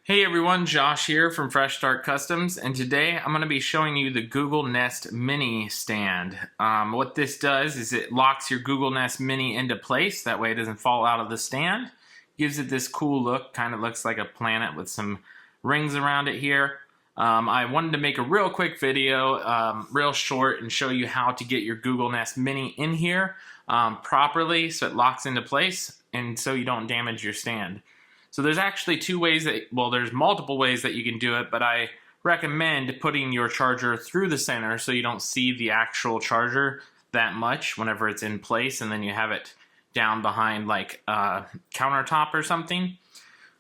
Hey everyone, Josh here from Fresh Start Customs, and today I'm going to be showing you the Google Nest Mini stand. What this does is it locks your Google Nest Mini into place, that way it doesn't fall out of the stand. Gives it this cool look, kind of looks like a planet with some rings around it here. I wanted to make a real quick video, real short, and show you how to get your Google Nest Mini in here properly so it locks into place and so you don't damage your stand. So there's actually two ways that, well, there's multiple ways that you can do it, but I recommend putting your charger through the center so you don't see the actual charger that much whenever it's in place, and then you have it down behind like a countertop or something.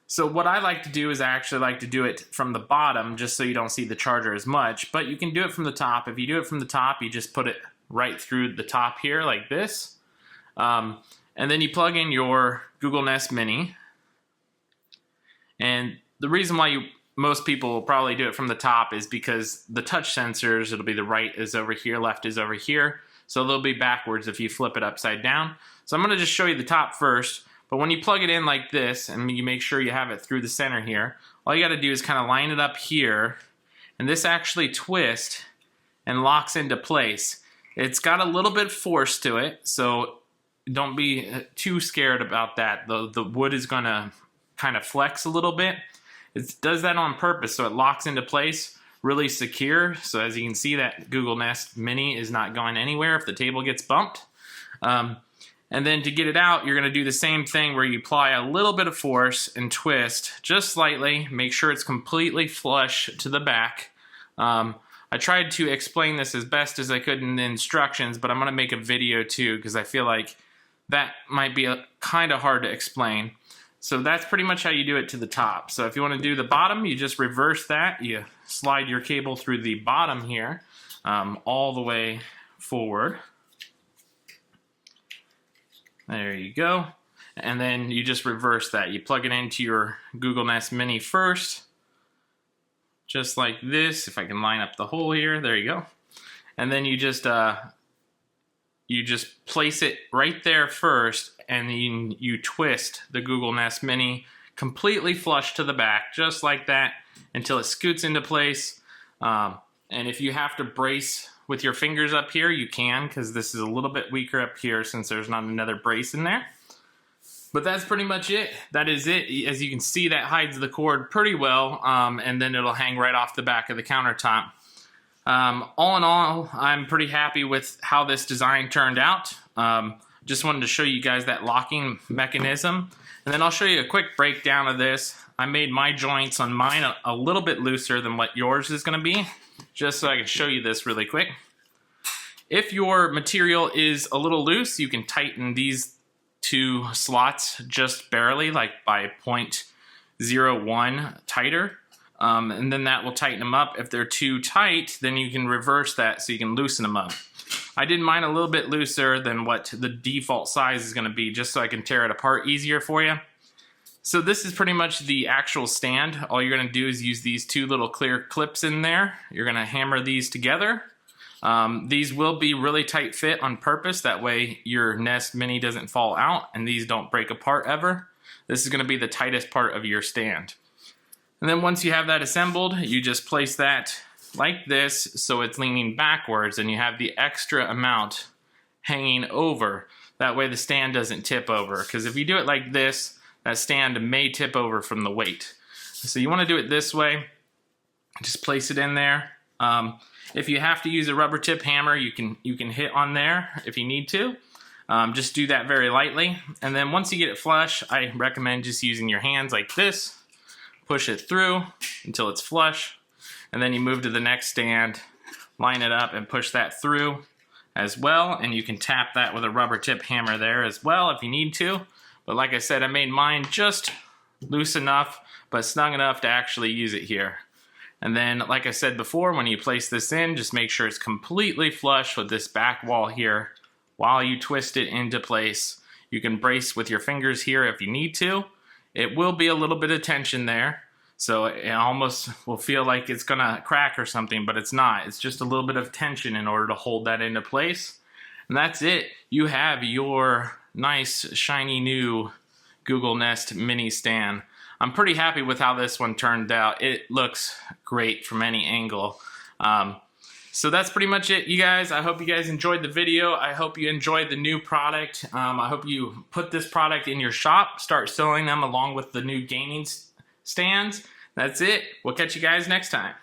So what I like to do is I actually like to do it from the bottom just so you don't see the charger as much, but you can do it from the top. If you do it from the top, you just put it right through the top here like this. And then you plug in your Google Nest Mini. And the reason why most people will probably do it from the top is because the touch sensors, it'll be the right is over here, left is over here. So they'll be backwards if you flip it upside down. So I'm going to just show you the top first. But when you plug it in like this, and you make sure you have it through the center here, all you got to do is kind of line it up here. And this actually twists and locks into place. It's got a little bit of force to it, so don't be too scared about that. The wood is going to kind of flex a little bit. It does that on purpose so it locks into place really secure. So as you can see, that Google Nest Mini is not going anywhere if the table gets bumped. And then to get it out, you're going to do the same thing where you apply a little bit of force and twist just slightly. Make sure it's completely flush to the back. I tried to explain this as best as I could in the instructions, but I'm going to make a video too because I feel like that might be kind of hard to explain. So that's pretty much how you do it to the top. So if you want to do the bottom, you just reverse that. You slide your cable through the bottom here, all the way forward. There you go. And then you just reverse that. You plug it into your Google Nest Mini first, just like this. If I can line up the hole here, there you go. And then you just place it right there first, and then you twist the Google Nest Mini completely flush to the back, just like that, until it scoots into place. And if you have to brace with your fingers up here, you can, because this is a little bit weaker up here since there's not another brace in there. But that's pretty much it. That is it. As you can see, that hides the cord pretty well, and then it'll hang right off the back of the countertop. All in all, I'm pretty happy with how this design turned out. Just wanted to show you guys that locking mechanism. And then I'll show you a quick breakdown of this. I made my joints on mine a little bit looser than what yours is going to be, just so I can show you this really quick. If your material is a little loose, you can tighten these two slots just barely, like by 0.01 tighter. And then that will tighten them up. If they're too tight, then you can reverse that so you can loosen them up. I did mine a little bit looser than what the default size is going to be, just so I can tear it apart easier for you. So this is pretty much the actual stand. All you're going to do is use these two little clear clips in there. You're going to hammer these together. These will be really tight fit on purpose. That way your Nest Mini doesn't fall out and these don't break apart ever. This is going to be the tightest part of your stand. And then once you have that assembled, you just place that like this so it's leaning backwards and you have the extra amount hanging over. That way the stand doesn't tip over, because if you do it like this, that stand may tip over from the weight. So you want to do it this way. Just place it in there. If you have to use a rubber tip hammer, you can hit on there if you need to. Just do that very lightly. And then once you get it flush, I recommend just using your hands like this. Push it through until it's flush, and then you move to the next stand, line it up, and push that through as well. And you can tap that with a rubber tip hammer there as well if you need to. But like I said, I made mine just loose enough, but snug enough to actually use it here. And then, like I said before, when you place this in, just make sure it's completely flush with this back wall here while you twist it into place. You can brace with your fingers here if you need to. It will be a little bit of tension there, so it almost will feel like it's gonna crack or something, but it's not. It's just a little bit of tension in order to hold that into place. And that's it. You have your nice, shiny new Google Nest Mini stand. I'm pretty happy with how this one turned out. It looks great from any angle. So that's pretty much it, you guys. I hope you guys enjoyed the video. I hope you enjoyed the new product. I hope you put this product in your shop, start selling them along with the new gaming stands. That's it. We'll catch you guys next time.